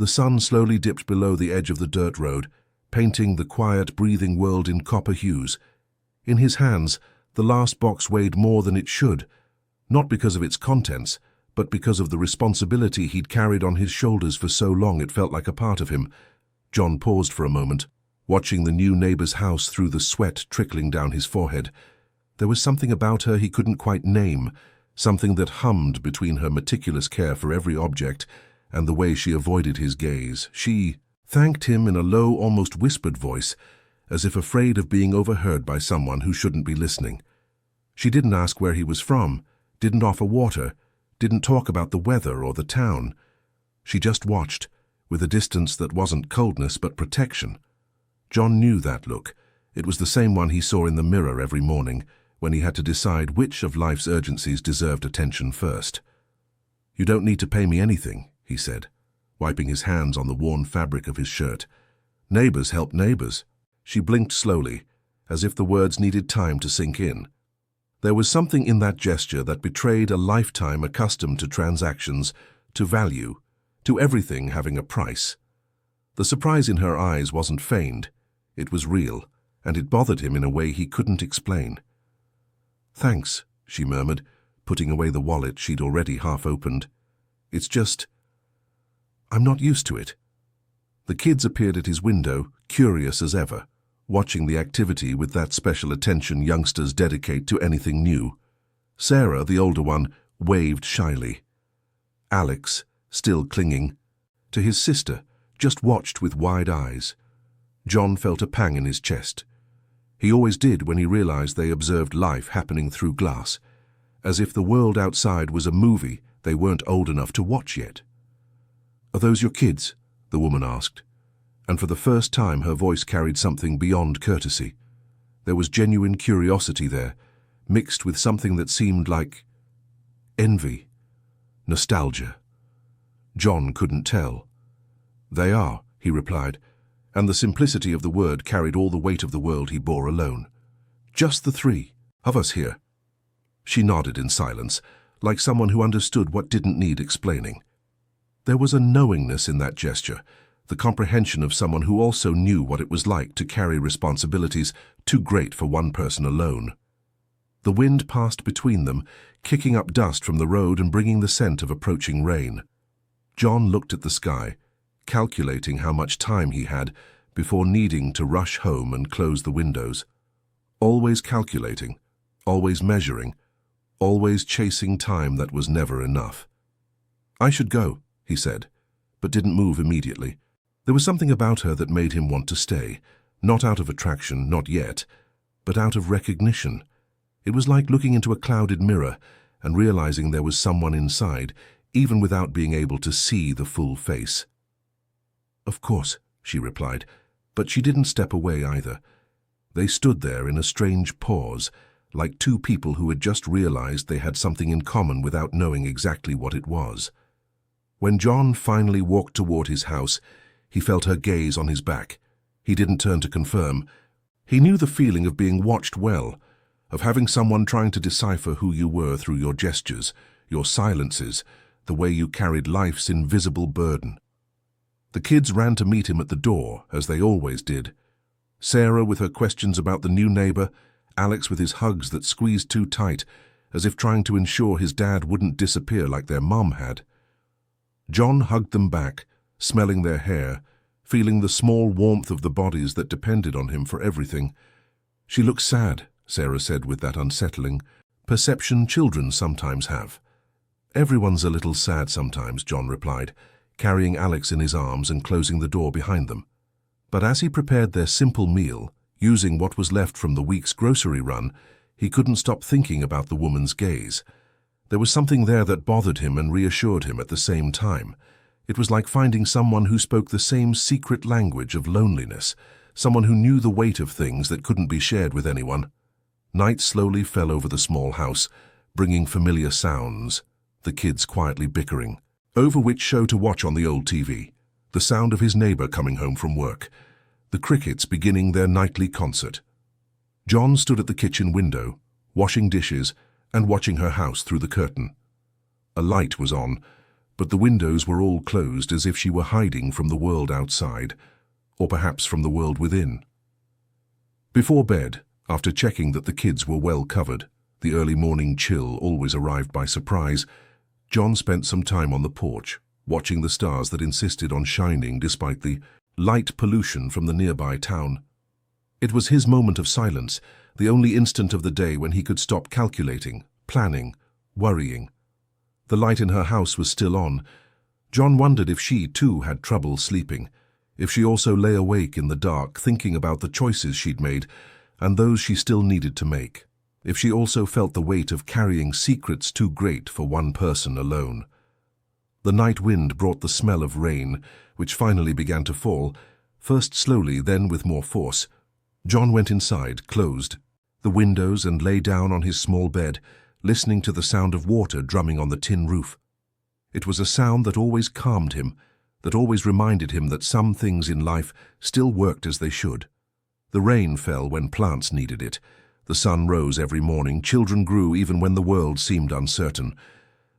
The sun slowly dipped below the edge of the dirt road, painting the quiet, breathing world in copper hues. In his hands, the last box weighed more than it should, not because of its contents, but because of the responsibility he'd carried on his shoulders for so long it felt like a part of him. John paused for a moment, watching the new neighbor's house through the sweat trickling down his forehead. There was something about her he couldn't quite name, something that hummed between her meticulous care for every object and the way she avoided his gaze. She thanked him in a low, almost whispered voice, as if afraid of being overheard by someone who shouldn't be listening. She didn't ask where he was from, didn't offer water, didn't talk about the weather or the town. She just watched, with a distance that wasn't coldness but protection. John knew that look. It was the same one he saw in the mirror every morning, when he had to decide which of life's urgencies deserved attention first. "You don't need to pay me anything," he said, wiping his hands on the worn fabric of his shirt. "Neighbors help neighbors." She blinked slowly, as if the words needed time to sink in. There was something in that gesture that betrayed a lifetime accustomed to transactions, to value, to everything having a price. The surprise in her eyes wasn't feigned. It was real, and it bothered him in a way he couldn't explain. "Thanks," she murmured, putting away the wallet she'd already half opened. "It's just, I'm not used to it." The kids appeared at his window, curious as ever, watching the activity with that special attention youngsters dedicate to anything new. Sarah, the older one, waved shyly. Alex, still clinging to his sister, just watched with wide eyes. John felt a pang in his chest. He always did when he realized they observed life happening through glass, as if the world outside was a movie they weren't old enough to watch yet. "Are those your kids?" the woman asked, and for the first time her voice carried something beyond courtesy. There was genuine curiosity there, mixed with something that seemed like envy, nostalgia. John couldn't tell. "They are," he replied, and the simplicity of the word carried all the weight of the world he bore alone. "Just the three of us here." She nodded in silence, like someone who understood what didn't need explaining. There was a knowingness in that gesture, the comprehension of someone who also knew what it was like to carry responsibilities too great for one person alone. The wind passed between them, kicking up dust from the road and bringing the scent of approaching rain. John looked at the sky, calculating how much time he had before needing to rush home and close the windows. Always calculating, always measuring, always chasing time that was never enough. "I should go," he said, but didn't move immediately. There was something about her that made him want to stay, not out of attraction, not yet, but out of recognition. It was like looking into a clouded mirror and realizing there was someone inside, even without being able to see the full face. "Of course," she replied, but she didn't step away either. They stood there in a strange pause, like two people who had just realized they had something in common without knowing exactly what it was. When John finally walked toward his house, he felt her gaze on his back. He didn't turn to confirm. He knew the feeling of being watched well, of having someone trying to decipher who you were through your gestures, your silences, the way you carried life's invisible burden. The kids ran to meet him at the door, as they always did. Sarah with her questions about the new neighbor, Alex with his hugs that squeezed too tight, as if trying to ensure his dad wouldn't disappear like their mom had. John hugged them back, smelling their hair, feeling the small warmth of the bodies that depended on him for everything. "She looks sad," Sarah said with that unsettling perception children sometimes have. "Everyone's a little sad sometimes," John replied, carrying Alex in his arms and closing the door behind them. But as he prepared their simple meal, using what was left from the week's grocery run, he couldn't stop thinking about the woman's gaze. There was something there that bothered him and reassured him at the same time. It was like finding someone who spoke the same secret language of loneliness, someone who knew the weight of things that couldn't be shared with anyone. Night slowly fell over the small house, bringing familiar sounds, the kids quietly bickering, over which show to watch on the old TV, the sound of his neighbor coming home from work, the crickets beginning their nightly concert. John stood at the kitchen window, washing dishes and watching her house through the curtain. A light was on, but the windows were all closed as if she were hiding from the world outside, or perhaps from the world within. Before bed, after checking that the kids were well covered, the early morning chill always arrived by surprise, John spent some time on the porch, watching the stars that insisted on shining despite the light pollution from the nearby town. It was his moment of silence, the only instant of the day when he could stop calculating, planning, worrying. The light in her house was still on. John wondered if she, too, had trouble sleeping, if she also lay awake in the dark thinking about the choices she'd made and those she still needed to make, if she also felt the weight of carrying secrets too great for one person alone. The night wind brought the smell of rain, which finally began to fall, first slowly, then with more force. John went inside, closed the windows, and lay down on his small bed, listening to the sound of water drumming on the tin roof. It was a sound that always calmed him, that always reminded him that some things in life still worked as they should. The rain fell when plants needed it. The sun rose every morning. Children grew even when the world seemed uncertain.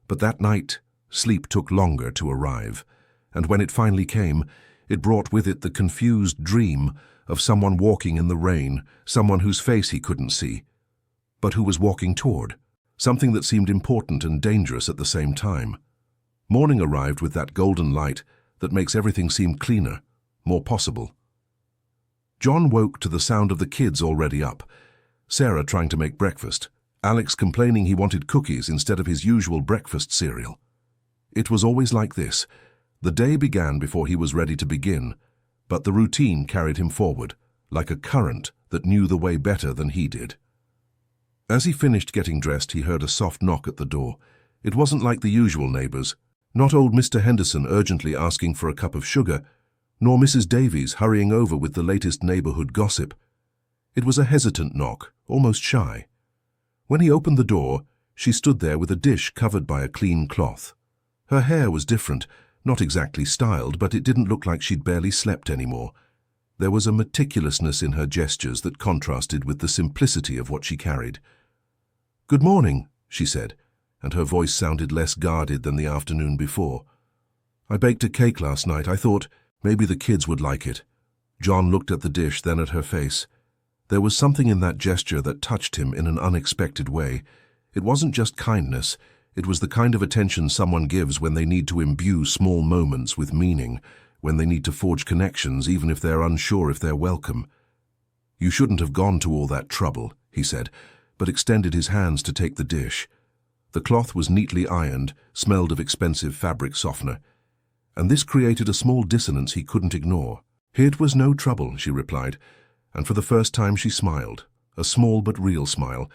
But that night, sleep took longer to arrive, and when it finally came, it brought with it the confused dream of someone walking in the rain, someone whose face he couldn't see, but who was walking toward, something that seemed important and dangerous at the same time. Morning arrived with that golden light that makes everything seem cleaner, more possible. John woke to the sound of the kids already up, Sarah trying to make breakfast, Alex complaining he wanted cookies instead of his usual breakfast cereal. It was always like this. The day began before he was ready to begin, but the routine carried him forward, like a current that knew the way better than he did. As he finished getting dressed, he heard a soft knock at the door. It wasn't like the usual neighbors, not old Mr. Henderson urgently asking for a cup of sugar, nor Mrs. Davies hurrying over with the latest neighborhood gossip. It was a hesitant knock, almost shy. When he opened the door, she stood there with a dish covered by a clean cloth. Her hair was different, not exactly styled, but it didn't look like she'd barely slept anymore. There was a meticulousness in her gestures that contrasted with the simplicity of what she carried. "Good morning," she said, and her voice sounded less guarded than the afternoon before. "I baked a cake last night. I thought maybe the kids would like it." John looked at the dish, then at her face. There was something in that gesture that touched him in an unexpected way. It wasn't just kindness. It was the kind of attention someone gives when they need to imbue small moments with meaning, when they need to forge connections even if they're unsure if they're welcome. "You shouldn't have gone to all that trouble," he said, but extended his hands to take the dish. The cloth was neatly ironed, smelled of expensive fabric softener, and this created a small dissonance he couldn't ignore. "It was no trouble," she replied, and for the first time she smiled, a small but real smile.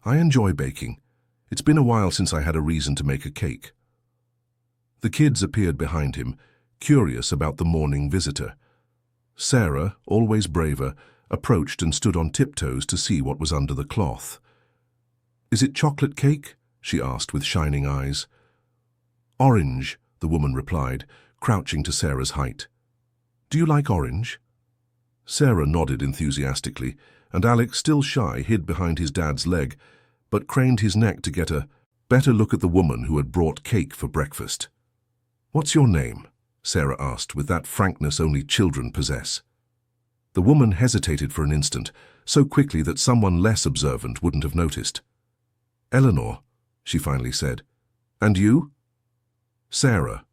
"I enjoy baking. It's been a while since I had a reason to make a cake." The kids appeared behind him, curious about the morning visitor. Sarah, always braver, approached and stood on tiptoes to see what was under the cloth. "Is it chocolate cake?" she asked with shining eyes. "Orange," the woman replied, crouching to Sarah's height. "Do you like orange?" Sarah nodded enthusiastically, and Alex, still shy, hid behind his dad's leg, but craned his neck to get a better look at the woman who had brought cake for breakfast. "What's your name?" Sarah asked with that frankness only children possess. The woman hesitated for an instant, so quickly that someone less observant wouldn't have noticed. "Eleanor," she finally said. "And you?" "Sarah.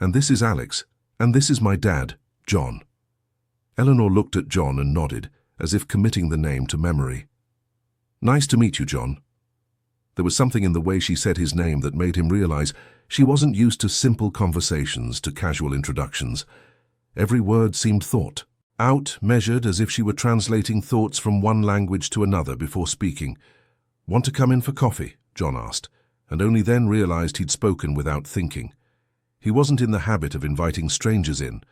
And this is Alex. And this is my dad, John." Eleanor looked at John and nodded, as if committing the name to memory. "Nice to meet you, John." There was something in the way she said his name that made him realize she wasn't used to simple conversations, to casual introductions. Every word seemed thought out, measured, as if she were translating thoughts from one language to another before speaking. "Want to come in for coffee?" John asked, and only then realized he'd spoken without thinking. He wasn't in the habit of inviting strangers in.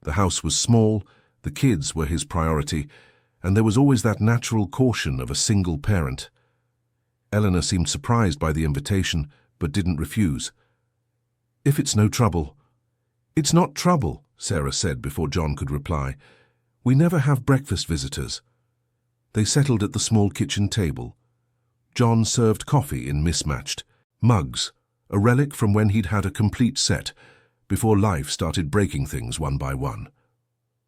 The house was small, the kids were his priority, and there was always that natural caution of a single parent. Eleanor seemed surprised by the invitation, but didn't refuse. "If it's no trouble." "It's not trouble," Sarah said before John could reply. "We never have breakfast visitors." They settled at the small kitchen table. John served coffee in mismatched mugs, a relic from when he'd had a complete set, before life started breaking things one by one.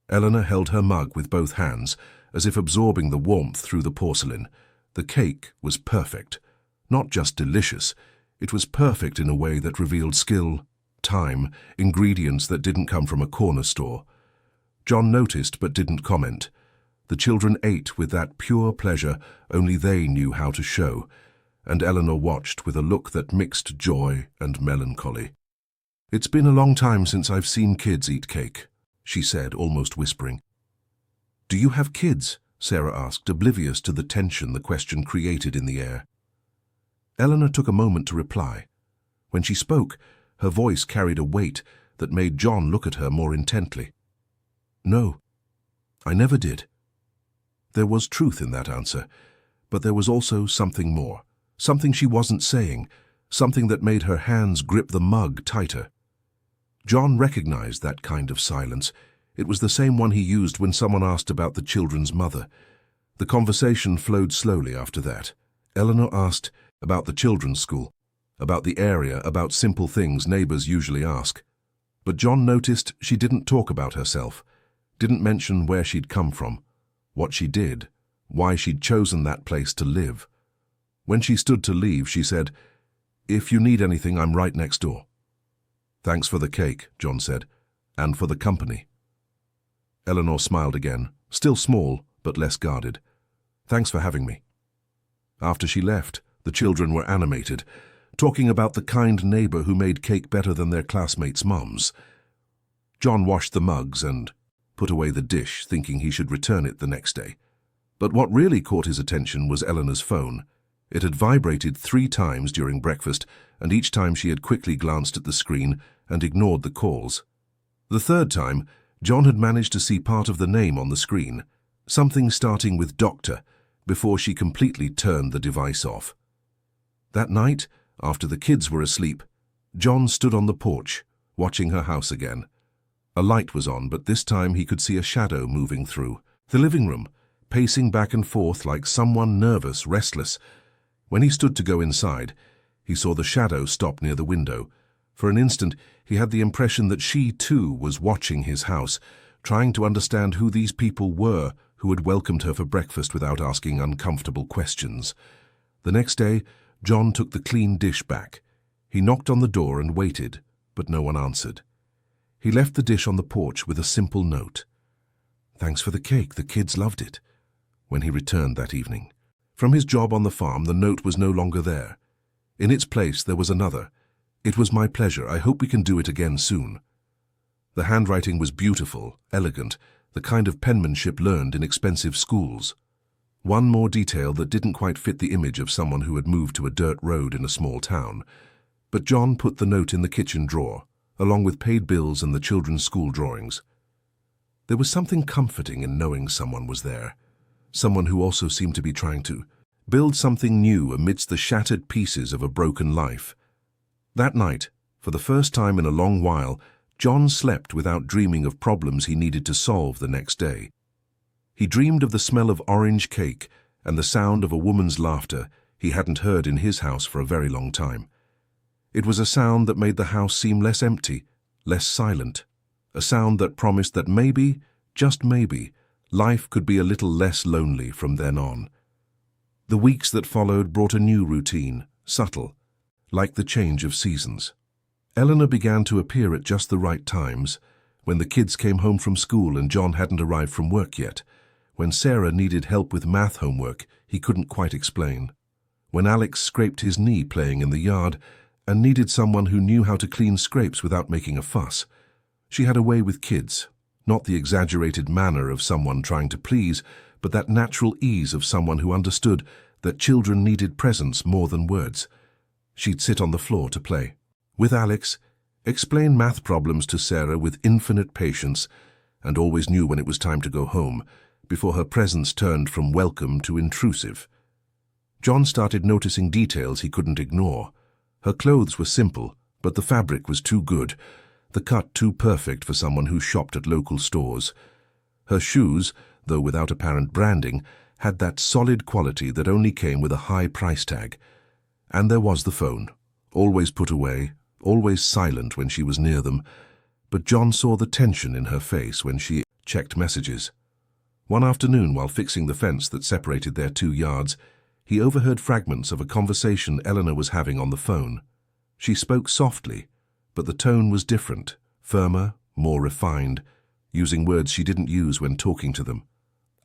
Eleanor held her mug with both hands, as if absorbing the warmth through the porcelain. The cake was perfect. Not just delicious, it was perfect in a way that revealed skill, time, ingredients that didn't come from a corner store. John noticed but didn't comment. The children ate with that pure pleasure only they knew how to show, and Eleanor watched with a look that mixed joy and melancholy. "It's been a long time since I've seen kids eat cake," she said, almost whispering. "Do you have kids?" Sarah asked, oblivious to the tension the question created in the air. Eleanor took a moment to reply. When she spoke, her voice carried a weight that made John look at her more intently. "No, I never did." There was truth in that answer, but there was also something more, something she wasn't saying, something that made her hands grip the mug tighter. John recognized that kind of silence. It was the same one he used when someone asked about the children's mother. The conversation flowed slowly after that. Eleanor asked about the children's school, about the area, about simple things neighbors usually ask. But John noticed she didn't talk about herself, didn't mention where she'd come from, what she did, why she'd chosen that place to live. When she stood to leave, she said, "If you need anything, I'm right next door." "Thanks for the cake," John said, "and for the company." Eleanor smiled again, still small, but less guarded. "Thanks for having me." After she left, the children were animated, talking about the kind neighbor who made cake better than their classmates' mums. John washed the mugs and put away the dish, thinking he should return it the next day. But what really caught his attention was Eleanor's phone. It had vibrated 3 times during breakfast, and each time she had quickly glanced at the screen and ignored the calls. The third time, John had managed to see part of the name on the screen, something starting with Doctor, before she completely turned the device off. That night, after the kids were asleep, John stood on the porch, watching her house again. A light was on, but this time he could see a shadow moving through the living room, pacing back and forth like someone nervous, restless. When he stood to go inside, he saw the shadow stop near the window. For an instant, he had the impression that she, too, was watching his house, trying to understand who these people were who had welcomed her for breakfast without asking uncomfortable questions. The next day, John took the clean dish back. He knocked on the door and waited, but no one answered. He left the dish on the porch with a simple note. "Thanks for the cake, the kids loved it," when he returned that evening. From his job on the farm, the note was no longer there. In its place, there was another. "It was my pleasure. I hope we can do it again soon." The handwriting was beautiful, elegant, the kind of penmanship learned in expensive schools. One more detail that didn't quite fit the image of someone who had moved to a dirt road in a small town. But John put the note in the kitchen drawer, along with paid bills and the children's school drawings. There was something comforting in knowing someone was there, someone who also seemed to be trying to build something new amidst the shattered pieces of a broken life. That night, for the first time in a long while, John slept without dreaming of problems he needed to solve the next day. He dreamed of the smell of orange cake and the sound of a woman's laughter he hadn't heard in his house for a very long time. It was a sound that made the house seem less empty, less silent, a sound that promised that maybe, just maybe, life could be a little less lonely from then on. The weeks that followed brought a new routine, subtle, like the change of seasons. Eleanor began to appear at just the right times, when the kids came home from school and John hadn't arrived from work yet, when Sarah needed help with math homework he couldn't quite explain, when Alex scraped his knee playing in the yard and needed someone who knew how to clean scrapes without making a fuss. She had a way with kids, not the exaggerated manner of someone trying to please, but that natural ease of someone who understood that children needed presence more than words. She'd sit on the floor to play with Alex, explain math problems to Sarah with infinite patience, and always knew when it was time to go home, before her presence turned from welcome to intrusive. John started noticing details he couldn't ignore. Her clothes were simple, but the fabric was too good, the cut too perfect for someone who shopped at local stores. Her shoes, though without apparent branding, had that solid quality that only came with a high price tag. And there was the phone, always put away, always silent when she was near them, but John saw the tension in her face when she checked messages. One afternoon, while fixing the fence that separated their 2 yards, he overheard fragments of a conversation Eleanor was having on the phone. She spoke softly, but the tone was different, firmer, more refined, using words she didn't use when talking to them.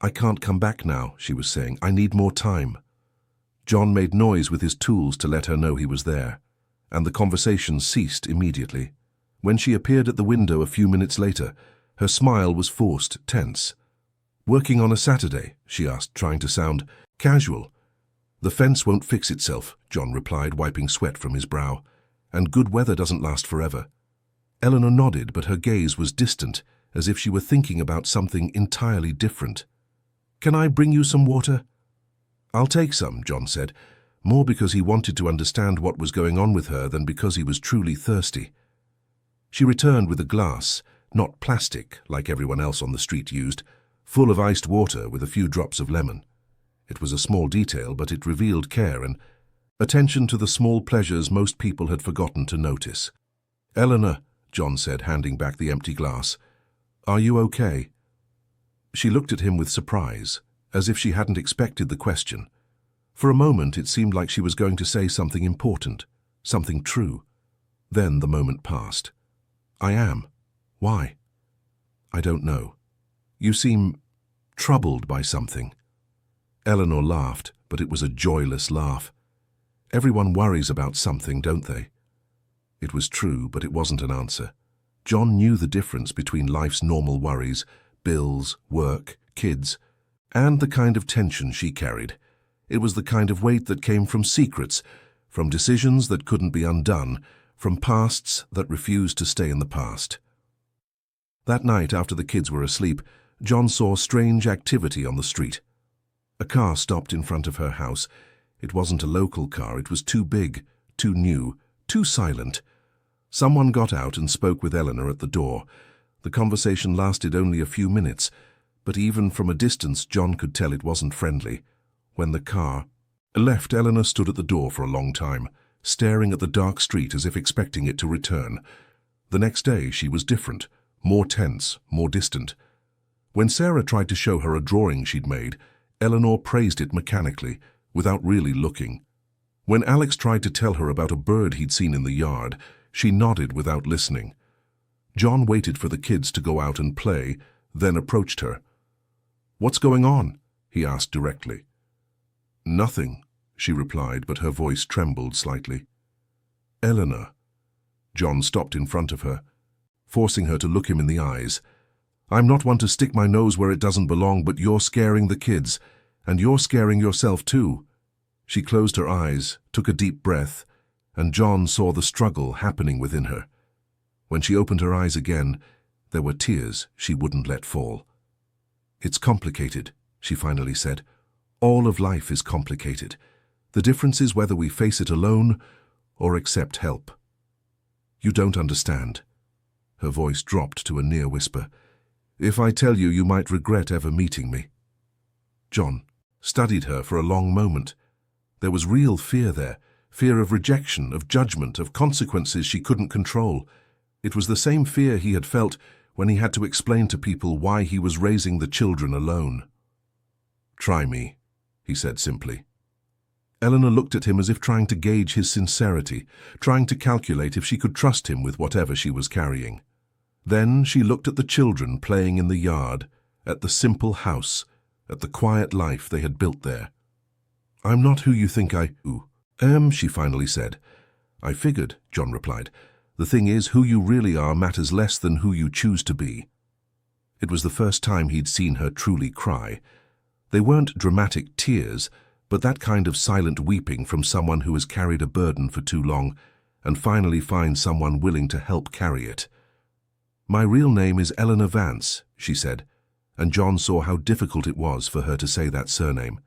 "I can't come back now," she was saying. "I need more time." John made noise with his tools to let her know he was there, and the conversation ceased immediately. When she appeared at the window a few minutes later, her smile was forced, tense. "Working on a Saturday?" she asked, trying to sound casual. "The fence won't fix itself," John replied, wiping sweat from his brow. "And good weather doesn't last forever." Eleanor nodded, but her gaze was distant, as if she were thinking about something entirely different. "Can I bring you some water?" "I'll take some," John said, more because he wanted to understand what was going on with her than because he was truly thirsty. She returned with a glass, not plastic like everyone else on the street used, full of iced water with a few drops of lemon. It was a small detail, but it revealed care and attention to the small pleasures most people had forgotten to notice. "Eleanor," John said, handing back the empty glass, "are you okay?" She looked at him with surprise, as if she hadn't expected the question. For a moment it seemed like she was going to say something important, something true. Then the moment passed. "I am. Why?" "I don't know. You seem troubled by something." Eleanor laughed, but it was a joyless laugh. Everyone worries about something, don't they? It was true, but it wasn't an answer. John knew the difference between life's normal worries, bills, work, kids, and the kind of tension she carried. It was the kind of weight that came from secrets, from decisions that couldn't be undone, from pasts that refused to stay in the past. That night, after the kids were asleep, John saw strange activity on the street. A car stopped in front of her house. It wasn't a local car. It was too big, too new, too silent. Someone got out and spoke with Eleanor at the door. The conversation lasted only a few minutes, but even from a distance John could tell it wasn't friendly. When the car left, Eleanor stood at the door for a long time, staring at the dark street as if expecting it to return. The next day she was different, more tense, more distant. When Sarah tried to show her a drawing she'd made, Eleanor praised it mechanically, without really looking. When Alex tried to tell her about a bird he'd seen in the yard, she nodded without listening. John waited for the kids to go out and play, then approached her. "What's going on?" he asked directly. "Nothing," she replied, but her voice trembled slightly. "Eleanor." John stopped in front of her, forcing her to look him in the eyes. "I'm not one to stick my nose where it doesn't belong, but you're scaring the kids, and you're scaring yourself too." She closed her eyes, took a deep breath, and John saw the struggle happening within her. When she opened her eyes again, there were tears she wouldn't let fall. "It's complicated," she finally said. "All of life is complicated. The difference is whether we face it alone or accept help." "You don't understand." Her voice dropped to a near whisper. "If I tell you, you might regret ever meeting me." John studied her for a long moment. There was real fear there, fear of rejection, of judgment, of consequences she couldn't control. It was the same fear he had felt when he had to explain to people why he was raising the children alone. "Try me," he said simply. Eleanor looked at him as if trying to gauge his sincerity, trying to calculate if she could trust him with whatever she was carrying. Then she looked at the children playing in the yard, at the simple house, at the quiet life they had built there. "I'm not who you think I am," she finally said. "I figured," John replied. "The thing is, who you really are matters less than who you choose to be." It was the first time he'd seen her truly cry. They weren't dramatic tears, but that kind of silent weeping from someone who has carried a burden for too long and finally finds someone willing to help carry it. "My real name is Eleanor Vance," she said, and John saw how difficult it was for her to say that surname.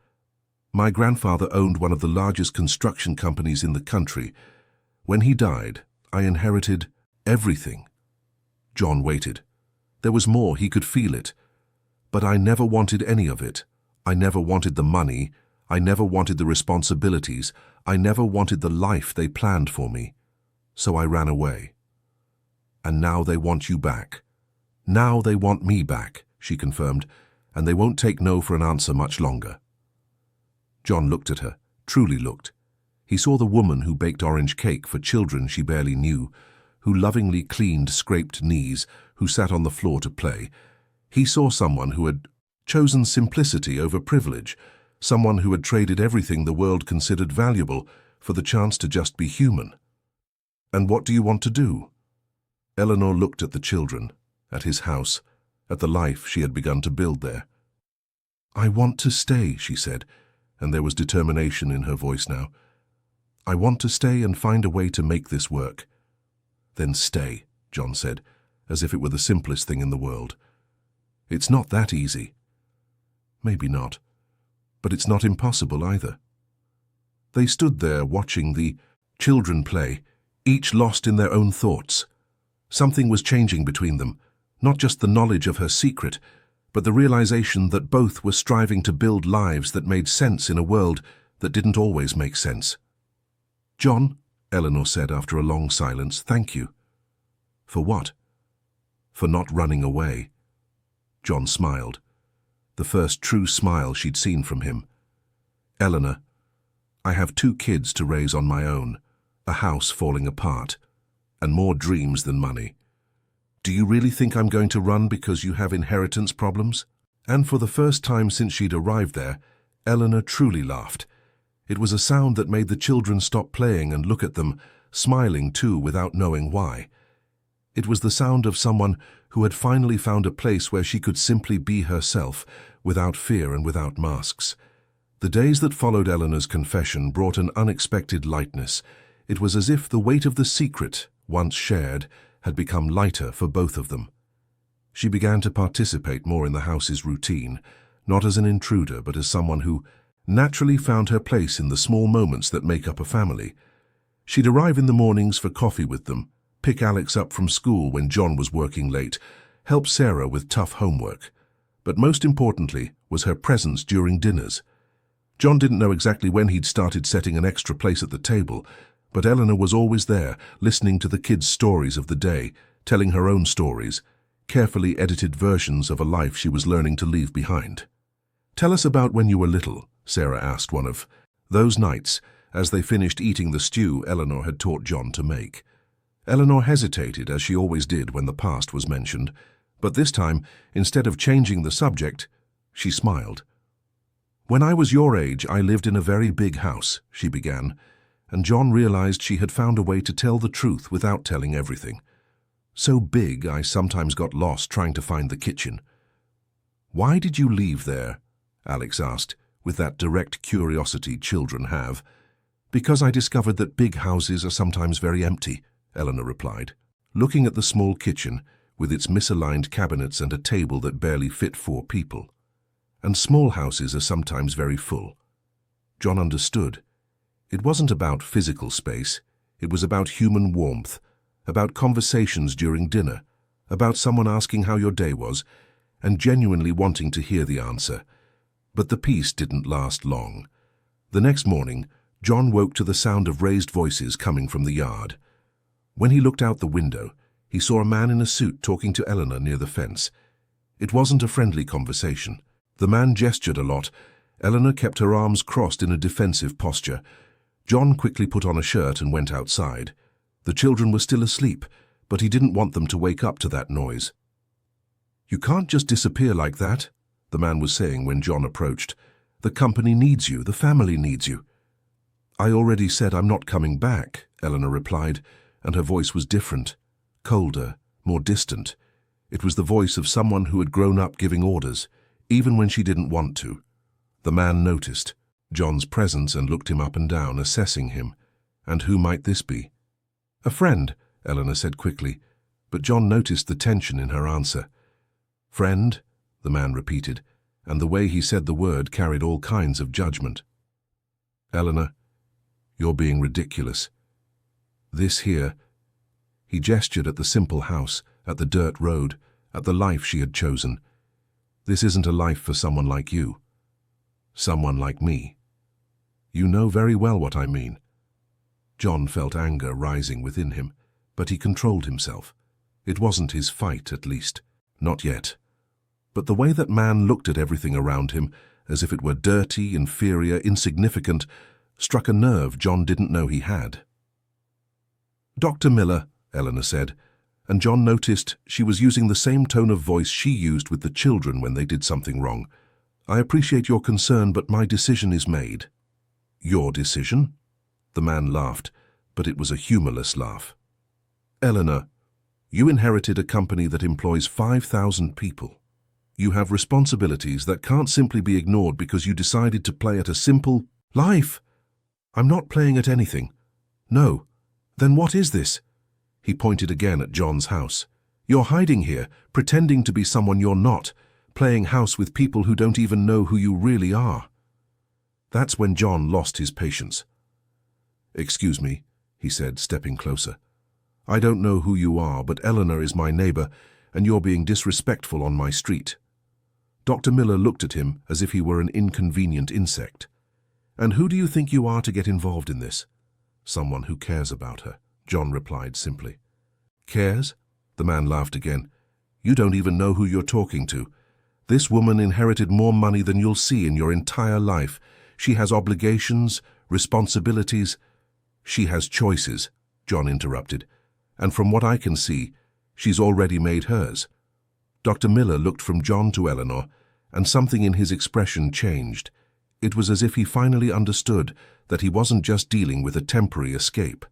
"My grandfather owned one of the largest construction companies in the country. When he died, I inherited everything." John waited. There was more, he could feel it. "But I never wanted any of it. I never wanted the money. I never wanted the responsibilities. I never wanted the life they planned for me. So I ran away. And now they want you back. Now they want me back, she confirmed, and they won't take no for an answer much longer. John looked at her, truly looked. He saw the woman who baked orange cake for children she barely knew, who lovingly cleaned scraped knees, who sat on the floor to play. He saw someone who had chosen simplicity over privilege, someone who had traded everything the world considered valuable for the chance to just be human. And what do you want to do? Eleanor looked at the children, at his house, at the life she had begun to build there. I want to stay, she said, and there was determination in her voice now. I want to stay and find a way to make this work. Then stay, John said, as if it were the simplest thing in the world. It's not that easy. Maybe not, but it's not impossible either. They stood there watching the children play, each lost in their own thoughts. Something was changing between them, not just the knowledge of her secret, but the realization that both were striving to build lives that made sense in a world that didn't always make sense. John, Eleanor said after a long silence, thank you. For what? For not running away. John smiled, the first true smile she'd seen from him. Eleanor, I have 2 kids to raise on my own, a house falling apart, and more dreams than money. Do you really think I'm going to run because you have inheritance problems? And for the first time since she'd arrived there, Eleanor truly laughed. It was a sound that made the children stop playing and look at them, smiling too without knowing why. It was the sound of someone who had finally found a place where she could simply be herself, without fear and without masks. The days that followed Eleanor's confession brought an unexpected lightness. It was as if the weight of the secret, once shared, had become lighter for both of them. She began to participate more in the house's routine, not as an intruder but as someone who naturally found her place in the small moments that make up a family. She'd arrive in the mornings for coffee with them, pick Alex up from school when John was working late, help Sarah with tough homework. But most importantly was her presence during dinners. John didn't know exactly when he'd started setting an extra place at the table, but Eleanor was always there, listening to the kids' stories of the day, telling her own stories, carefully edited versions of a life she was learning to leave behind. Tell us about when you were little, Sarah asked one of those nights, as they finished eating the stew Eleanor had taught John to make. Eleanor hesitated, as she always did when the past was mentioned, but this time, instead of changing the subject, she smiled. When I was your age, I lived in a very big house, she began, and John realized she had found a way to tell the truth without telling everything. So big, I sometimes got lost trying to find the kitchen. Why did you leave there? Alex asked, with that direct curiosity children have. Because I discovered that big houses are sometimes very empty, Eleanor replied, looking at the small kitchen with its misaligned cabinets and a table that barely fit 4 people. And small houses are sometimes very full. John understood. It wasn't about physical space. It was about human warmth, about conversations during dinner, about someone asking how your day was, and genuinely wanting to hear the answer. But the peace didn't last long. The next morning, John woke to the sound of raised voices coming from the yard. When he looked out the window, he saw a man in a suit talking to Eleanor near the fence. It wasn't a friendly conversation. The man gestured a lot. Eleanor kept her arms crossed in a defensive posture. John quickly put on a shirt and went outside. The children were still asleep, but he didn't want them to wake up to that noise. You can't just disappear like that, the man was saying when John approached. The company needs you, the family needs you. I already said I'm not coming back, Eleanor replied, and her voice was different, colder, more distant. It was the voice of someone who had grown up giving orders, even when she didn't want to. The man noticed John's presence and looked him up and down, assessing him. And who might this be? A friend, Eleanor said quickly, but John noticed the tension in her answer. Friend, the man repeated, and the way he said the word carried all kinds of judgment. Eleanor, you're being ridiculous. This here, he gestured at the simple house, at the dirt road, at the life she had chosen. This isn't a life for someone like you. Someone like me. You know very well what I mean. John felt anger rising within him, but he controlled himself. It wasn't his fight, at least. Not yet. But the way that man looked at everything around him, as if it were dirty, inferior, insignificant, struck a nerve John didn't know he had. "Dr. Miller," Eleanor said, and John noticed she was using the same tone of voice she used with the children when they did something wrong. "I appreciate your concern, but my decision is made." "Your decision?" The man laughed, but it was a humorless laugh. "Eleanor, you inherited a company that employs 5,000 people. You have responsibilities that can't simply be ignored because you decided to play at a simple life." "I'm not playing at anything." "No. Then what is this?" He pointed again at John's house. "You're hiding here, pretending to be someone you're not, playing house with people who don't even know who you really are." That's when John lost his patience. "Excuse me," he said, stepping closer. "I don't know who you are, but Eleanor is my neighbor, and you're being disrespectful on my street." Dr. Miller looked at him as if he were an inconvenient insect. "And who do you think you are to get involved in this?" "Someone who cares about her," John replied simply. "Cares?" The man laughed again. "You don't even know who you're talking to. This woman inherited more money than you'll see in your entire life. She has obligations, responsibilities." "She has choices," John interrupted. "And from what I can see, she's already made hers." Dr. Miller looked from John to Eleanor, and something in his expression changed. It was as if he finally understood that he wasn't just dealing with a temporary escape.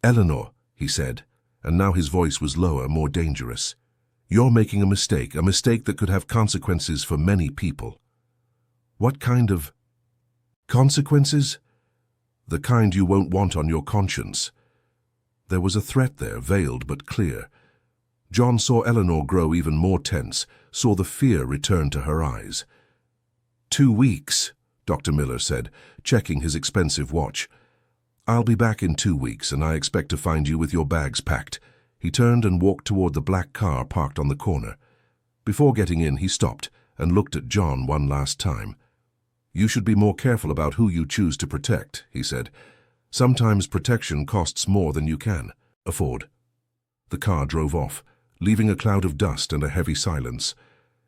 "Eleanor," he said, and now his voice was lower, more dangerous. "You're making a mistake that could have consequences for many people." "What kind of consequences?" "The kind you won't want on your conscience." There was a threat there, veiled but clear. John saw Eleanor grow even more tense, saw the fear return to her eyes. 2 weeks, Dr. Miller said, checking his expensive watch. "I'll be back in 2 weeks, and I expect to find you with your bags packed." He turned and walked toward the black car parked on the corner. Before getting in, he stopped and looked at John one last time. "You should be more careful about who you choose to protect," he said. "Sometimes protection costs more than you can afford." The car drove off, leaving a cloud of dust and a heavy silence.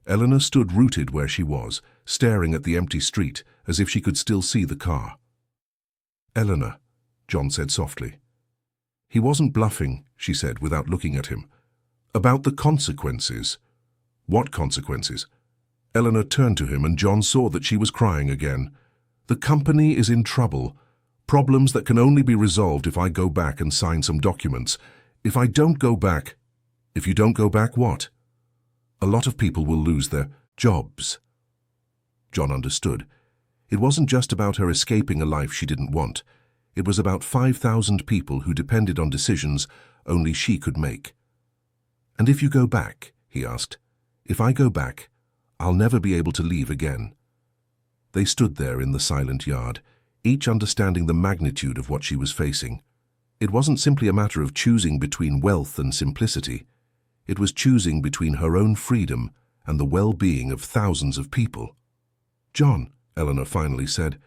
Eleanor stood rooted where she was, staring at the empty street as if she could still see the car. "Eleanor," John said softly. "He wasn't bluffing," she said without looking at him. "About the consequences." "What consequences?" Eleanor turned to him and John saw that she was crying again. "The company is in trouble. Problems that can only be resolved if I go back and sign some documents. If I don't go back..." "If you don't go back, what?" "A lot of people will lose their jobs." John understood. It wasn't just about her escaping a life she didn't want. It was about 5,000 people who depended on decisions only she could make. "And if you go back," he asked, "if I go back, I'll never be able to leave again." They stood there in the silent yard, each understanding the magnitude of what she was facing. It wasn't simply a matter of choosing between wealth and simplicity. It was choosing between her own freedom and the well-being of thousands of people. "John," Eleanor finally said,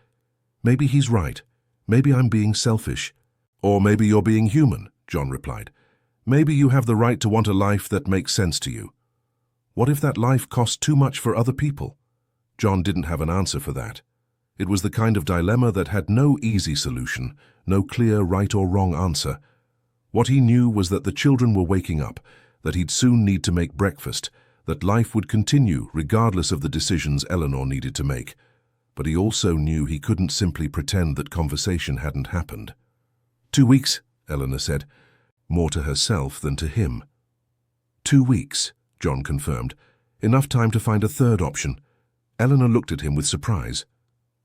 "maybe he's right. Maybe I'm being selfish." "Or maybe you're being human," John replied. "Maybe you have the right to want a life that makes sense to you." "What if that life costs too much for other people?" John didn't have an answer for that. It was the kind of dilemma that had no easy solution, no clear right or wrong answer. What he knew was that the children were waking up, that he'd soon need to make breakfast, that life would continue regardless of the decisions Eleanor needed to make. But he also knew he couldn't simply pretend that conversation hadn't happened. 2 weeks, Eleanor said, more to herself than to him. 2 weeks, John confirmed. Enough time to find a third option. Eleanor looked at him with surprise.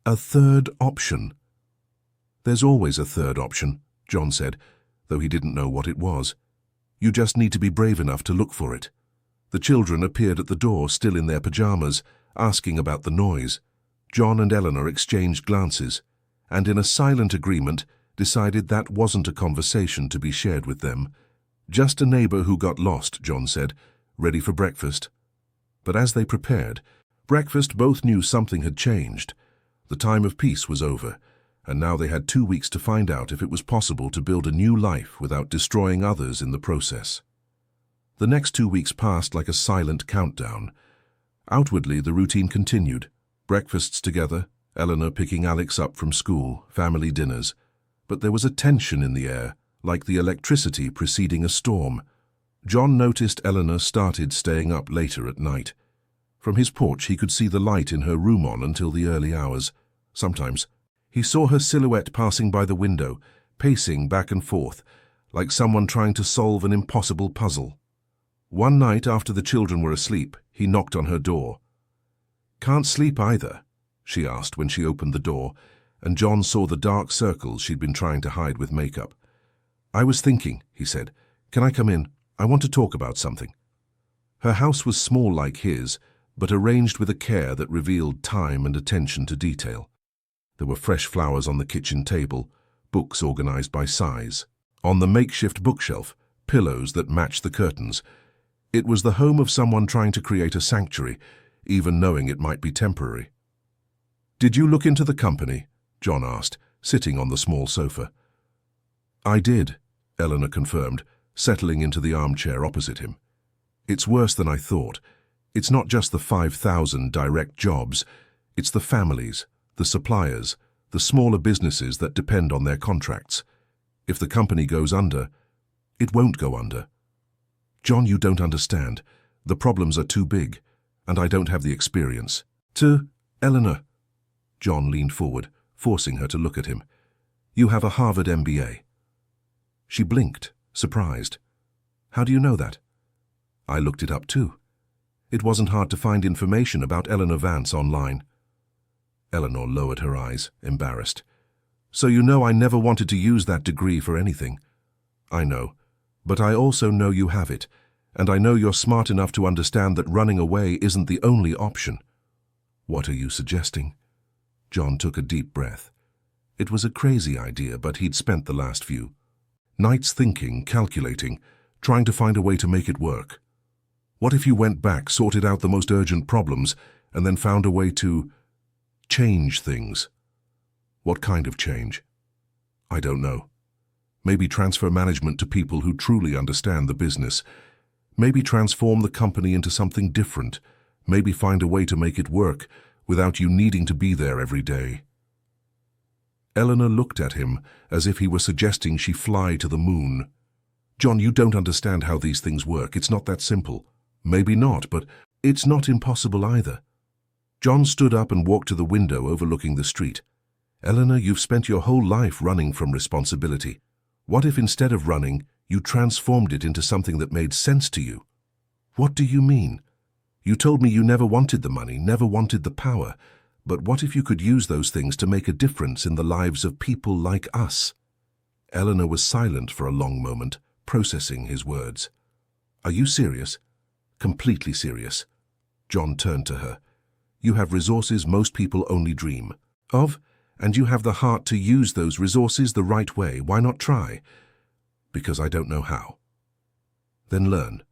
"A third option?" "There's always a third option," John said, though he didn't know what it was. "You just need to be brave enough to look for it." The children appeared at the door, still in their pajamas, asking about the noise. John and Eleanor exchanged glances, and in a silent agreement decided that wasn't a conversation to be shared with them. "Just a neighbor who got lost," John said, "ready for breakfast." But as they prepared breakfast, both knew something had changed. The time of peace was over, and now they had 2 weeks to find out if it was possible to build a new life without destroying others in the process. The next 2 weeks passed like a silent countdown. Outwardly, the routine continued. Breakfasts together, Eleanor picking Alex up from school, family dinners. But there was a tension in the air, like the electricity preceding a storm. John noticed Eleanor started staying up later at night. From his porch, he could see the light in her room on until the early hours. Sometimes, he saw her silhouette passing by the window, pacing back and forth, like someone trying to solve an impossible puzzle. One night, after the children were asleep, he knocked on her door. "Can't sleep either?" she asked when she opened the door, and John saw the dark circles she'd been trying to hide with makeup. "I was thinking," he said. "Can I come in? I want to talk about something." Her house was small like his, but arranged with a care that revealed time and attention to detail. There were fresh flowers on the kitchen table, books organized by size. On the makeshift bookshelf, pillows that matched the curtains. It was the home of someone trying to create a sanctuary, even knowing it might be temporary. "Did you look into the company?" John asked, sitting on the small sofa. "I did," Eleanor confirmed, settling into the armchair opposite him. "It's worse than I thought. It's not just the 5,000 direct jobs. It's the families, the suppliers, the smaller businesses that depend on their contracts. If the company goes under, it won't go under. John, you don't understand. The problems are too big, and I don't have the experience." Eleanor. John leaned forward, forcing her to look at him. "You have a Harvard MBA. She blinked, surprised. "How do you know that?" "I looked it up too. It wasn't hard to find information about Eleanor Vance online." Eleanor lowered her eyes, embarrassed. "So you know I never wanted to use that degree for anything." "I know, but I also know you have it, and I know you're smart enough to understand that running away isn't the only option." "What are you suggesting?" John took a deep breath. It was a crazy idea, but he'd spent the last few nights thinking, calculating, trying to find a way to make it work. What if you went back, sorted out the most urgent problems, and then found a way to change things? What kind of change? I don't know. Maybe transfer management to people who truly understand the business. Maybe transform the company into something different. Maybe find a way to make it work without you needing to be there every day. Eleanor looked at him as if he were suggesting she fly to the moon. "John, you don't understand how these things work. It's not that simple." "Maybe not, but it's not impossible either." John stood up and walked to the window overlooking the street. "Eleanor, you've spent your whole life running from responsibility. What if instead of running, you transformed it into something that made sense to you?" "What do you mean? You told me you never wanted the money, never wanted the power. But what if you could use those things to make a difference in the lives of people like us?" Eleanor was silent for a long moment, processing his words. "Are you serious?" "Completely serious." John turned to her. "You have resources most people only dream of, and you have the heart to use those resources the right way. Why not try?" "Because I don't know how." "Then learn."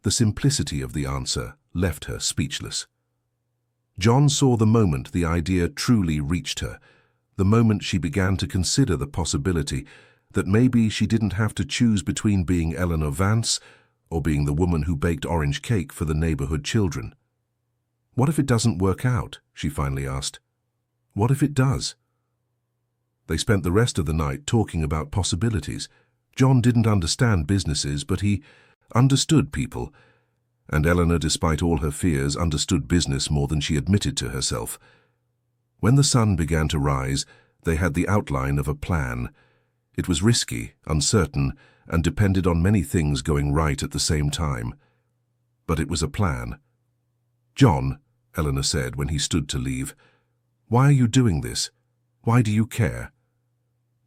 The simplicity of the answer left her speechless. John saw the moment the idea truly reached her, the moment she began to consider the possibility that maybe she didn't have to choose between being Eleanor Vance or being the woman who baked orange cake for the neighborhood children. "What if it doesn't work out?" she finally asked. "What if it does?" They spent the rest of the night talking about possibilities. John didn't understand businesses, but he understood people, and Eleanor, despite all her fears, understood business more than she admitted to herself. When the sun began to rise, they had the outline of a plan. It was risky, uncertain, and depended on many things going right at the same time. But it was a plan. "John," Eleanor said when he stood to leave, "why are you doing this? Why do you care?"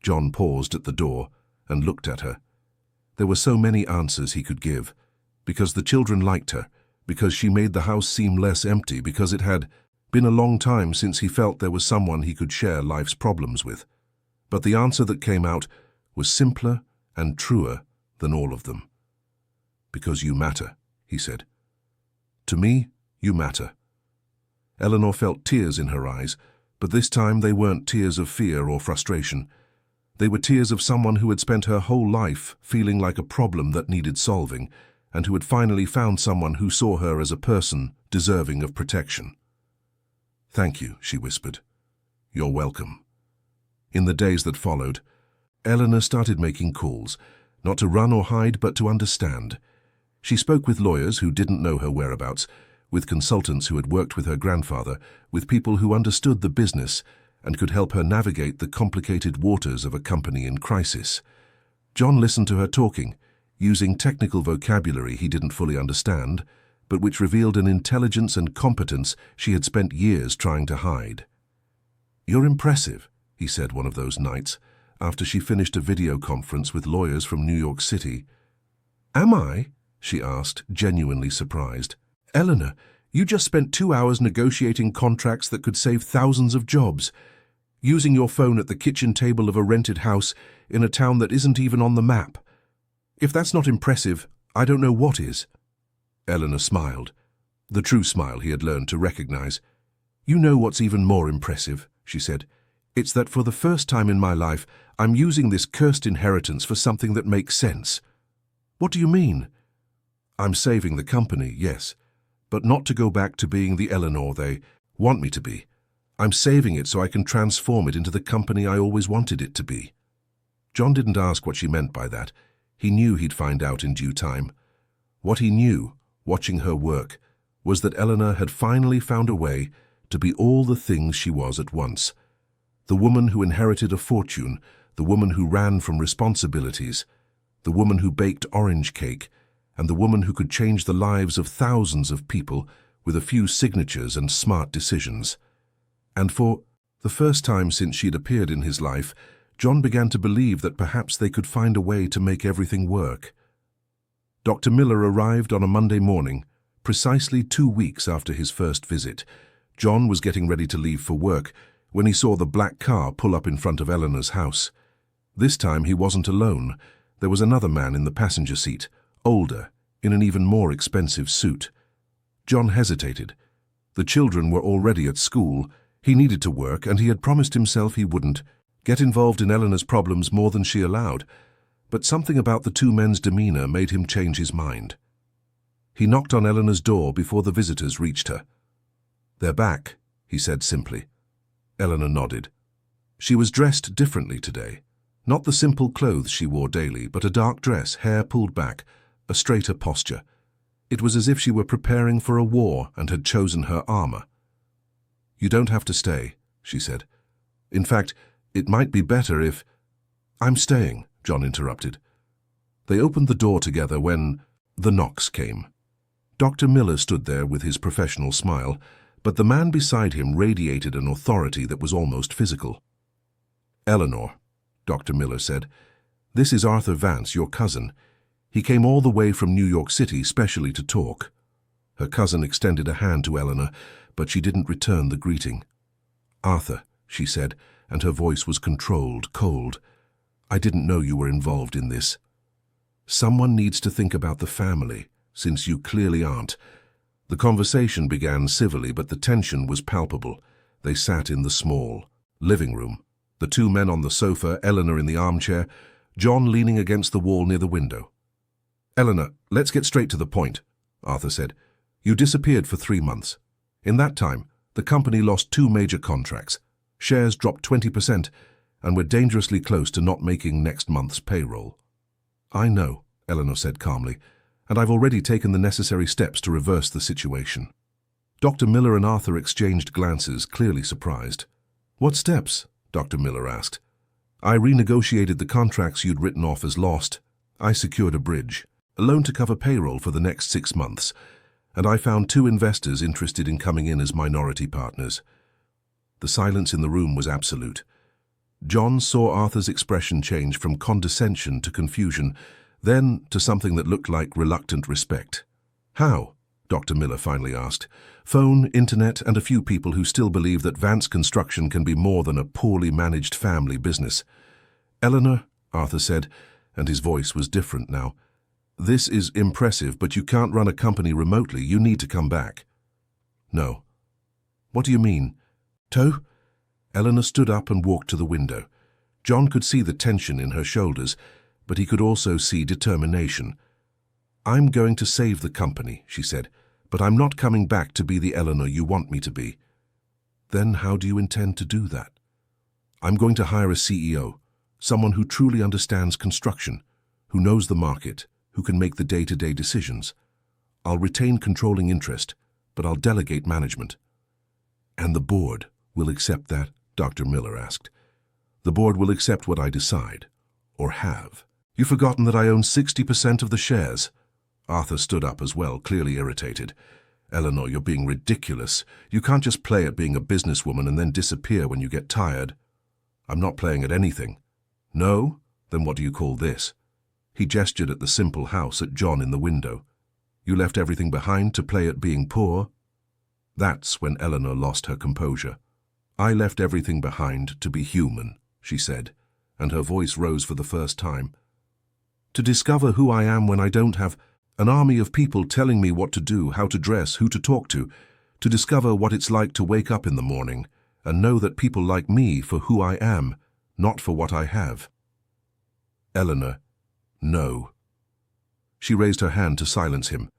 John paused at the door and looked at her. There were so many answers he could give. Because the children liked her, because she made the house seem less empty, because it had been a long time since he felt there was someone he could share life's problems with. But the answer that came out was simpler and truer than all of them. "Because you matter," he said. "To me, you matter." Eleanor felt tears in her eyes, But this time they weren't tears of fear or frustration. They were tears of someone who had spent her whole life feeling like a problem that needed solving, and who had finally found someone who saw her as a person deserving of protection. "Thank you," she whispered. "You're welcome." In the days that followed, Eleanor started making calls, not to run or hide, but to understand. She spoke with lawyers who didn't know her whereabouts, with consultants who had worked with her grandfather, with people who understood the business and could help her navigate the complicated waters of a company in crisis. John listened to her talking, using technical vocabulary he didn't fully understand, but which revealed an intelligence and competence she had spent years trying to hide. "You're impressive," he said one of those nights, after she finished a video conference with lawyers from New York City. "Am I?" she asked, genuinely surprised. "Eleanor, you just spent 2 hours negotiating contracts that could save thousands of jobs, using your phone at the kitchen table of a rented house in a town that isn't even on the map. If that's not impressive, I don't know what is." Eleanor smiled, the true smile he had learned to recognize. "You know what's even more impressive," she said. "It's that for the first time in my life, I'm using this cursed inheritance for something that makes sense." "What do you mean?" "I'm saving the company, yes, but not to go back to being the Eleanor they want me to be. I'm saving it so I can transform it into the company I always wanted it to be." John didn't ask what she meant by that. He knew he'd find out in due time. What he knew, watching her work, was that Eleanor had finally found a way to be all the things she was at once. The woman who inherited a fortune, the woman who ran from responsibilities, the woman who baked orange cake, and the woman who could change the lives of thousands of people with a few signatures and smart decisions. And for the first time since she'd appeared in his life, John began to believe that perhaps they could find a way to make everything work. Dr. Miller arrived on a Monday morning, precisely 2 weeks after his first visit. John was getting ready to leave for work when he saw the black car pull up in front of Eleanor's house. This time he wasn't alone. There was another man in the passenger seat, older, in an even more expensive suit. John hesitated. The children were already at school. He needed to work, and he had promised himself he wouldn't get involved in Eleanor's problems more than she allowed. But something about the two men's demeanor made him change his mind. He knocked on Eleanor's door before the visitors reached her. "They're back," he said simply. Eleanor nodded. She was dressed differently today. Not the simple clothes she wore daily, but a dark dress, hair pulled back, a straighter posture. It was as if she were preparing for a war and had chosen her armor. "You don't have to stay," she said. "In fact, it might be better if—" "I'm staying," John interrupted. They opened the door together when the knocks came. Dr. Miller stood there with his professional smile, but the man beside him radiated an authority that was almost physical. "Eleanor," Dr. Miller said, "this is Arthur Vance, your cousin. He came all the way from New York City specially to talk." Her cousin extended a hand to Eleanor, but she didn't return the greeting. "Arthur," she said, and her voice was controlled, cold. "I didn't know you were involved in this. Someone needs to think about the family, since you clearly aren't." The conversation began civilly, but the tension was palpable. They sat in the small living room, the two men on the sofa, Eleanor in the armchair, John leaning against the wall near the window. "Eleanor, let's get straight to the point," Arthur said. "You disappeared for 3 months. In that time, the company lost 2 major contracts. Shares dropped 20%, and we're dangerously close to not making next month's payroll." "I know," Eleanor said calmly, "and I've already taken the necessary steps to reverse the situation." Dr. Miller and Arthur exchanged glances, clearly surprised. "What steps?" Dr. Miller asked. "I renegotiated the contracts you'd written off as lost. I secured a bridge, a loan to cover payroll for the next 6 months, and I found 2 investors interested in coming in as minority partners." The silence in the room was absolute. John saw Arthur's expression change from condescension to confusion, then to something that looked like reluctant respect. "How?" Dr. Miller finally asked. "Phone, internet, and a few people who still believe that Vance Construction can be more than a poorly managed family business." "Eleanor," Arthur said, and his voice was different now, "this is impressive, but you can't run a company remotely. You need to come back." "No." "What do you mean?" "Toe?" Eleanor stood up and walked to the window. John could see the tension in her shoulders, but he could also see determination. "I'm going to save the company," she said, "but I'm not coming back to be the Eleanor you want me to be." "Then how do you intend to do that?" "I'm going to hire a CEO, someone who truly understands construction, who knows the market, who can make the day-to-day decisions. I'll retain controlling interest, but I'll delegate management." "And the board will accept that?" Dr. Miller asked. "The board will accept what I decide, or have." "You've forgotten that I own 60% of the shares." Arthur stood up as well, clearly irritated. "Eleanor, you're being ridiculous. You can't just play at being a businesswoman and then disappear when you get tired." "I'm not playing at anything." "No? Then what do you call this?" He gestured at the simple house at John in the window. "You left everything behind to play at being poor?" That's when Eleanor lost her composure. "I left everything behind to be human," she said, and her voice rose for the first time. "To discover who I am when I don't have an army of people telling me what to do, how to dress, who to talk to discover what it's like to wake up in the morning and know that people like me for who I am, not for what I have." "Eleanor, no." She raised her hand to silence him.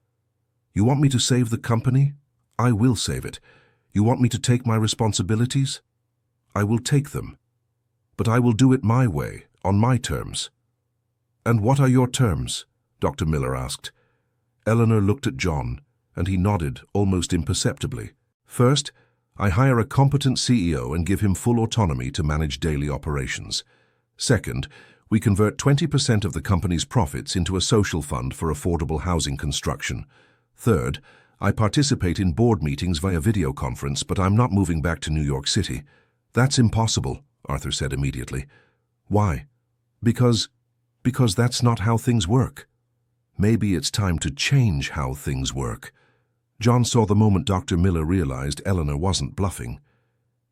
"You want me to save the company? I will save it. You want me to take my responsibilities? I will take them. But I will do it my way, on my terms." "And what are your terms?" Dr. Miller asked. Eleanor looked at John, and he nodded almost imperceptibly. "First, I hire a competent CEO and give him full autonomy to manage daily operations. Second, we convert 20% of the company's profits into a social fund for affordable housing construction. Third, I participate in board meetings via video conference, but I'm not moving back to New York City." "That's impossible," Arthur said immediately. "Why?" Because that's not how things work." "Maybe it's time to change how things work." John saw the moment Dr. Miller realized Eleanor wasn't bluffing.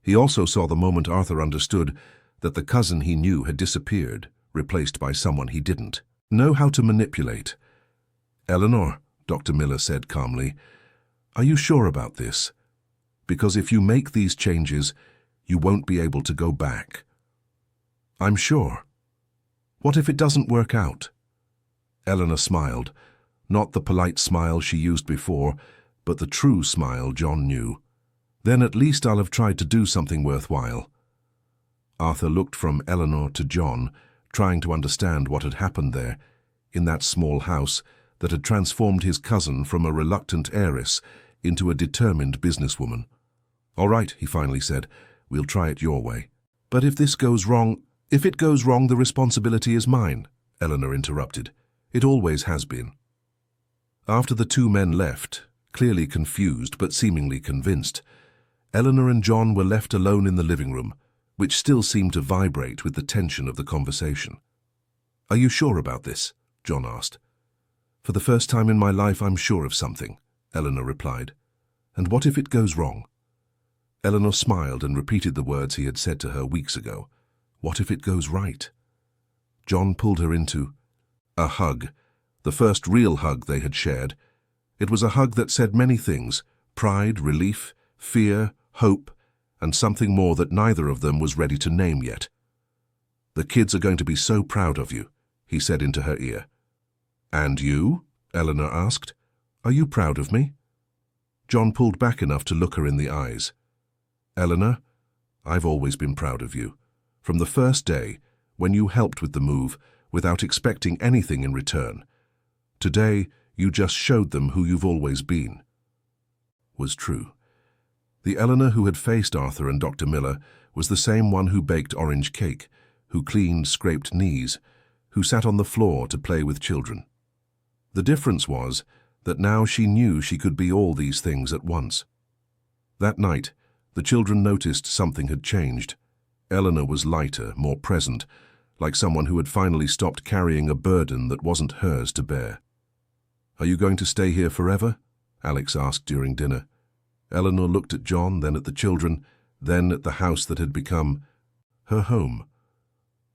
He also saw the moment Arthur understood that the cousin he knew had disappeared, replaced by someone he didn't. "Know how to manipulate." "Eleanor," Dr. Miller said calmly, "are you sure about this? Because if you make these changes, you won't be able to go back." "I'm sure." "What if it doesn't work out?" Eleanor smiled, not the polite smile she used before, but the true smile John knew. "Then at least I'll have tried to do something worthwhile." Arthur looked from Eleanor to John, trying to understand what had happened there, in that small house that had transformed his cousin from a reluctant heiress into a determined businesswoman. "All right," he finally said, "we'll try it your way." "But if this goes wrong—" "If it goes wrong, the responsibility is mine," Eleanor interrupted. "It always has been." After the two men left, clearly confused but seemingly convinced, Eleanor and John were left alone in the living room, which still seemed to vibrate with the tension of the conversation. "Are you sure about this?" John asked. "For the first time in my life, I'm sure of something," Eleanor replied. "And what if it goes wrong?" Eleanor smiled and repeated the words he had said to her weeks ago. "What if it goes right?" John pulled her into a hug, the first real hug they had shared. It was a hug that said many things: pride, relief, fear, hope, and something more that neither of them was ready to name yet. "The kids are going to be so proud of you," he said into her ear. "And you?" Eleanor asked. "Are you proud of me?" John pulled back enough to look her in the eyes. "Eleanor, I've always been proud of you. From the first day, when you helped with the move, without expecting anything in return. Today, you just showed them who you've always been." Was true. The Eleanor who had faced Arthur and Dr. Miller was the same one who baked orange cake, who cleaned scraped knees, who sat on the floor to play with children. The difference was that now she knew she could be all these things at once. That night, the children noticed something had changed. Eleanor was lighter, more present, like someone who had finally stopped carrying a burden that wasn't hers to bear. "Are you going to stay here forever?" Alex asked during dinner. Eleanor looked at John, then at the children, then at the house that had become her home.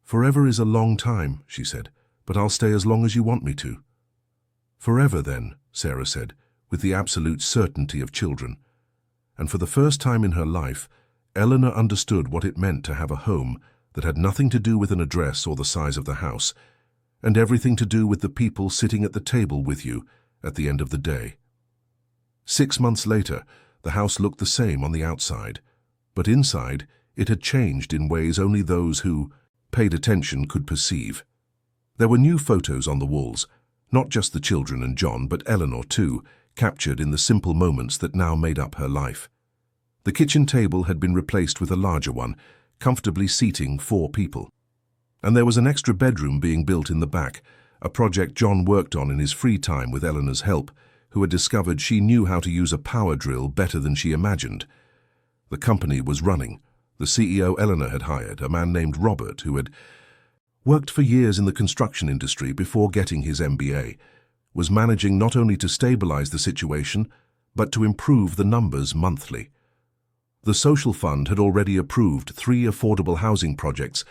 "Forever is a long time," she said, "but I'll stay as long as you want me to." "Forever, then," Sarah said, with the absolute certainty of children. And for the first time in her life, Eleanor understood what it meant to have a home that had nothing to do with an address or the size of the house, and everything to do with the people sitting at the table with you at the end of the day. 6 months later, the house looked the same on the outside, but inside it had changed in ways only those who paid attention could perceive. There were new photos on the walls, not just the children and John, but Eleanor too, captured in the simple moments that now made up her life. The kitchen table had been replaced with a larger one, comfortably seating 4 people. And there was an extra bedroom being built in the back, a project John worked on in his free time with Eleanor's help, who had discovered she knew how to use a power drill better than she imagined. The company was running. The CEO Eleanor had hired, a man named Robert, who had worked for years in the construction industry before getting his MBA, was managing not only to stabilize the situation, but to improve the numbers monthly. The social fund had already approved 3 affordable housing projects,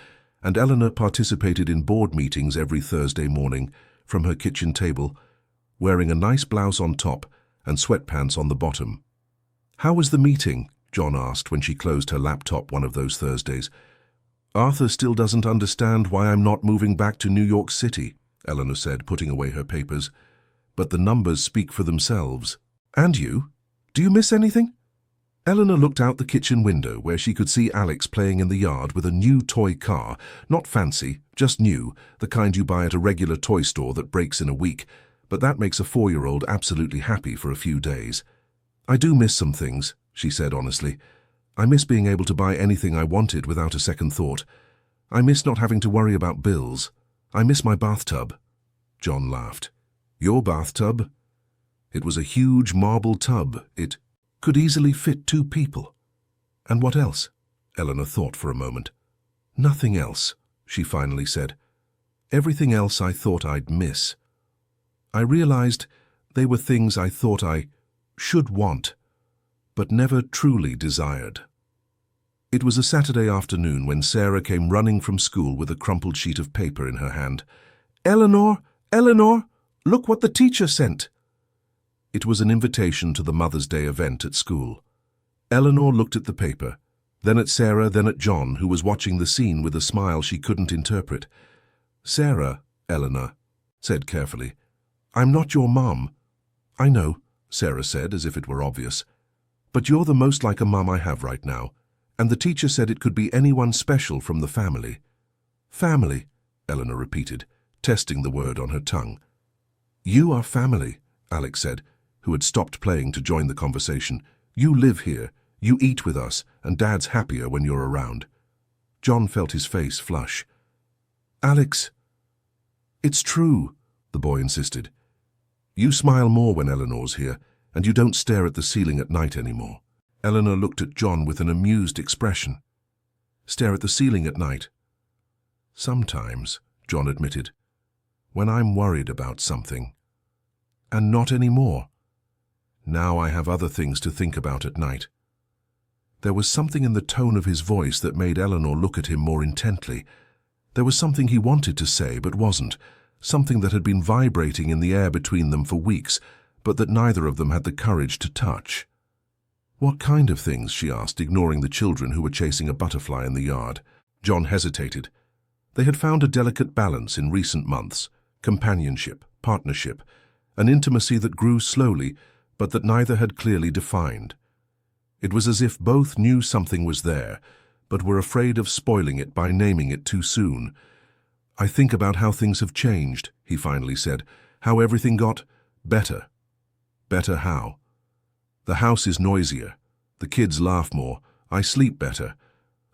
and Eleanor participated in board meetings every Thursday morning from her kitchen table, wearing a nice blouse on top and sweatpants on the bottom. "How was the meeting?" John asked when she closed her laptop one of those Thursdays. "Arthur still doesn't understand why I'm not moving back to New York City," Eleanor said, putting away her papers. "But the numbers speak for themselves." "And you? Do you miss anything?" Eleanor looked out the kitchen window where she could see Alex playing in the yard with a new toy car, not fancy, just new, the kind you buy at a regular toy store that breaks in a week, but that makes a 4-year-old absolutely happy for a few days. "I do miss some things," she said honestly. "I miss being able to buy anything I wanted without a second thought. I miss not having to worry about bills. I miss my bathtub." John laughed. "Your bathtub?" It was a huge marble tub. It could easily fit 2 people. "And what else?" Eleanor thought for a moment. "Nothing else," she finally said. "Everything else I thought I'd miss. I realized they were things I thought I should want, but never truly desired." It was a Saturday afternoon when Sarah came running from school with a crumpled sheet of paper in her hand. "Eleanor, Eleanor, look what the teacher sent." It was an invitation to the Mother's Day event at school. Eleanor looked at the paper, then at Sarah, then at John, who was watching the scene with a smile she couldn't interpret. "Sarah," Eleanor said carefully, "I'm not your mom." "I know," Sarah said, as if it were obvious. "But you're the most like a mom I have right now, and the teacher said it could be anyone special from the family." "Family," Eleanor repeated, testing the word on her tongue. "You are family," Alex said, who had stopped playing to join the conversation. "You live here, you eat with us, and Dad's happier when you're around." John felt his face flush. "Alex, it's true," the boy insisted. "You smile more when Eleanor's here, and you don't stare at the ceiling at night anymore." Eleanor looked at John with an amused expression. "Stare at the ceiling at night?" "Sometimes," John admitted, "when I'm worried about something. And not anymore. Now I have other things to think about at night." There was something in the tone of his voice that made Eleanor look at him more intently. There was something he wanted to say but wasn't, something that had been vibrating in the air between them for weeks, but that neither of them had the courage to touch. "What kind of things?" she asked, ignoring the children who were chasing a butterfly in the yard. John hesitated. They had found a delicate balance in recent months, companionship, partnership, an intimacy that grew slowly, but that neither had clearly defined. It was as if both knew something was there, but were afraid of spoiling it by naming it too soon. "I think about how things have changed," he finally said, "how everything got better." "Better how?" "The house is noisier. The kids laugh more. I sleep better.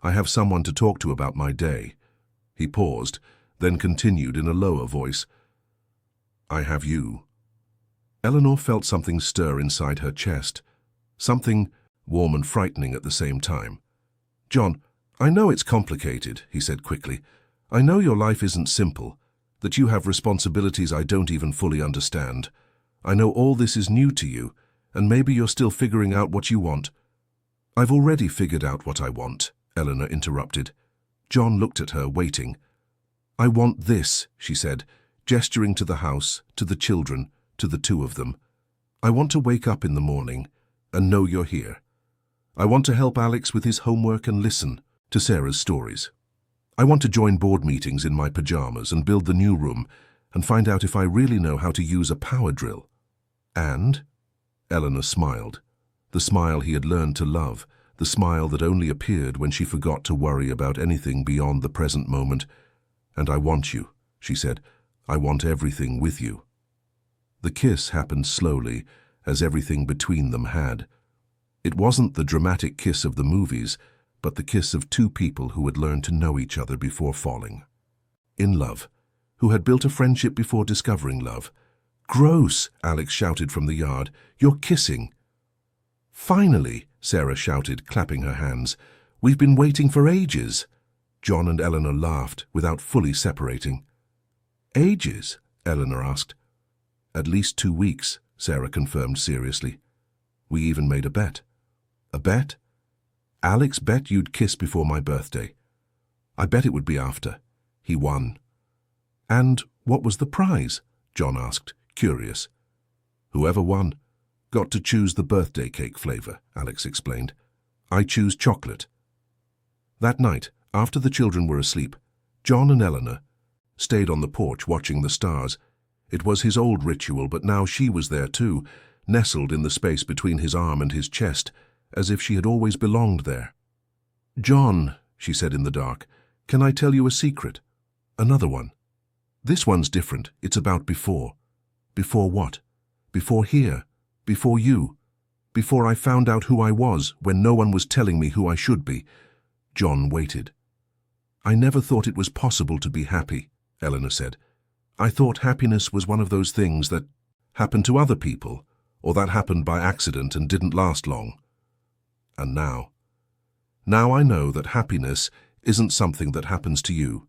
I have someone to talk to about my day." He paused, then continued in a lower voice. "I have you." Eleanor felt something stir inside her chest, something warm and frightening at the same time. "John, I know it's complicated," he said quickly. "I know your life isn't simple, that you have responsibilities I don't even fully understand. I know all this is new to you, and maybe you're still figuring out what you want." "I've already figured out what I want," Eleanor interrupted. John looked at her, waiting. "I want this," she said, gesturing to the house, to the children, to the 2 of them. "I want to wake up in the morning and know you're here. I want to help Alex with his homework and listen to Sarah's stories. I want to join board meetings in my pajamas and build the new room and find out if I really know how to use a power drill. And? Eleanor smiled, the smile he had learned to love, the smile that only appeared when she forgot to worry about anything beyond the present moment. And I want you, she said. I want everything with you. The kiss happened slowly, as everything between them had. It wasn't the dramatic kiss of the movies, but the kiss of two people who had learned to know each other before falling. In love, who had built a friendship before discovering love. "Gross!" Alex shouted from the yard. "You're kissing!" "Finally!" Sarah shouted, clapping her hands. "We've been waiting for ages!" John and Eleanor laughed, without fully separating. "Ages?" Eleanor asked. "At least 2 weeks," Sarah confirmed seriously. "We even made a bet." "A bet?" "Alex bet you'd kiss before my birthday. I bet it would be after." He won. "And what was the prize?" John asked, curious. "Whoever won got to choose the birthday cake flavor," Alex explained. "I choose chocolate." That night, after the children were asleep, John and Eleanor stayed on the porch watching the stars. It was his old ritual, but now she was there too, nestled in the space between his arm and his chest, as if she had always belonged there. "John," she said in the dark, "can I tell you a secret? Another one. This one's different. It's about before." "Before what?" "Before here. Before you. Before I found out who I was, when no one was telling me who I should be." John waited. "I never thought it was possible to be happy," Eleanor said. "I thought happiness was one of those things that happened to other people, or that happened by accident and didn't last long. And now I know that happiness isn't something that happens to you.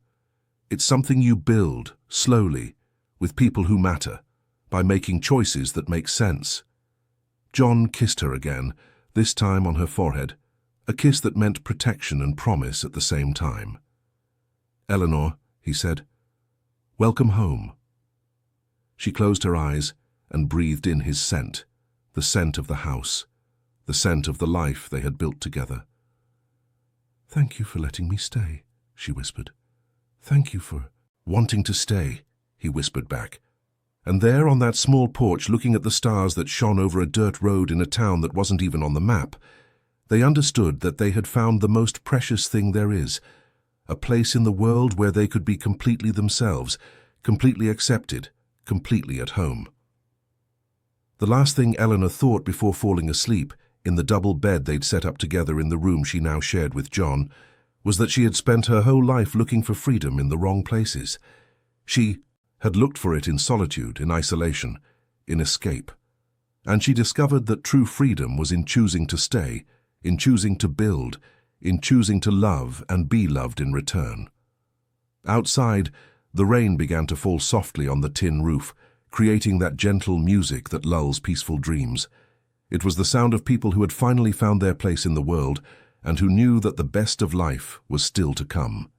It's something you build, slowly, with people who matter, by making choices that make sense." John kissed her again, this time on her forehead, a kiss that meant protection and promise at the same time. "Eleanor," he said, "welcome home." She closed her eyes and breathed in his scent, the scent of the house, the scent of the life they had built together. "Thank you for letting me stay," she whispered. "Thank you for wanting to stay," he whispered back. And there on that small porch, looking at the stars that shone over a dirt road in a town that wasn't even on the map, they understood that they had found the most precious thing there is, a place in the world where they could be completely themselves, completely accepted, completely at home. The last thing Eleanor thought before falling asleep, in the double bed they'd set up together in the room she now shared with John, was that she had spent her whole life looking for freedom in the wrong places. She had looked for it in solitude, in isolation, in escape. And she discovered that true freedom was in choosing to stay, in choosing to build, in choosing to love and be loved in return. Outside, the rain began to fall softly on the tin roof, creating that gentle music that lulls peaceful dreams. It was the sound of people who had finally found their place in the world and who knew that the best of life was still to come.